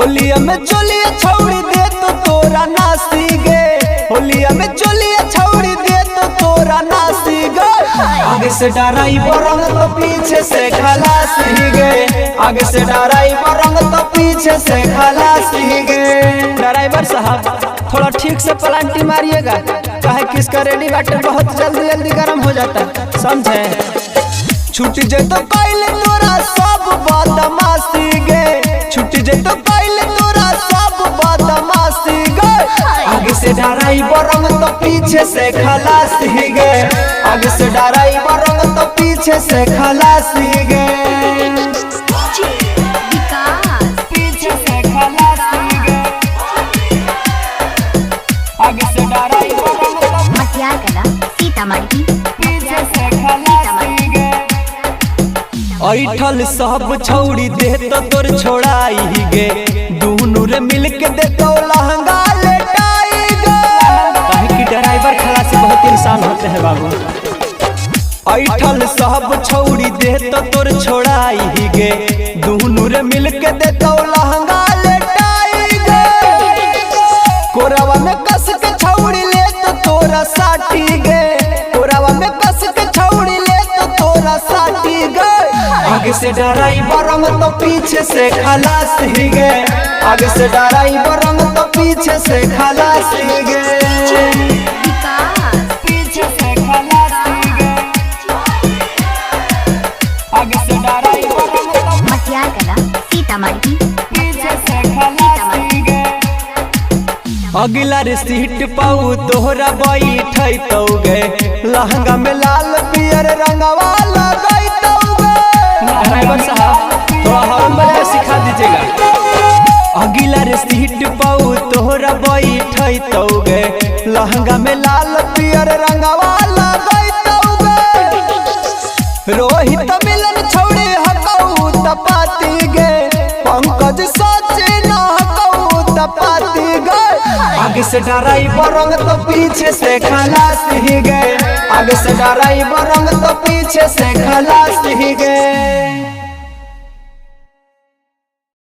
होलिया में चोलिया छौड़ी दे तो तोरा नासी गे, होलिया में चोलिया छौड़ी दे तो तोरा नासी गे। आगे से डराई बरंग तो पीछे से खलासी गे, आगे से डराई बरंग तो पीछे से खलासी गे। ड्राइवर साहब थोड़ा ठीक से पलांटी मारिएगा, काहे किसका रेडी वाटर बहुत जल्दी जल्दी गर्म हो जाता है, समझे। छूट जैतो पहले तोरा सब बदमाशी गे, छूट जैतो पहले तोरा सब बदमाशी गे। आगे से डराई बरंग तो पीछे से खलासी गे, आगे से डराई बरंग तो पीछे से खलासी गे। पीछे से खलासी गे, आगे से डराई बरंग तो मटियार कला सीतामढ़ी पीछे से खलासी गे। ऐठल सब छौड़ी दे तो तोर छोड़ाई गे, दुनू रे मिल के दे तो लहंगा लेटाई गे। काहे कि ड्राइवर खलासी बहुत इंसान होते हैं बाबू। ऐठल सब छौड़ी दे तो तोर छोड़ाई गे, दुनू रे मिल के दे तो लहंगा लेटाई गे। कोरावा में कस के छौड़ी ले तो तोरा साटी गे, कोरावा में कस के छौड़ी ले तो तोरा साटी गे। आगे से डराई बरंग तो पीछे से खलासी गे, आगे से डराई बरंग तो पीछे से खलासी गे। पीछे से खलासी गे, आगे से डराई बरंग तो मटियार कला सीतामढ़ी पीछे से खलासी गे। अगला रे सीट पाऊ तोहरा बैठै तो गे, लहंगा में लाल पियर रंगवा लगाई तो गे। ड्राइवर साहब थोड़ा हॉर्न बजा सिखा दीजिएगा। अगला रे सीट पाऊ तोहरा बैठै तो गे, लहंगा में लाल पियर रंगवा लगाई तो गे। रोहित मिलन छौड़ी हकऊ तपाती गे, पंकज सचिन हकऊ तपाती गे। आगे से डराई बरंग तो पीछे से खलासी गे, आगे से डराई बरंग तो पीछे से खलासी गे।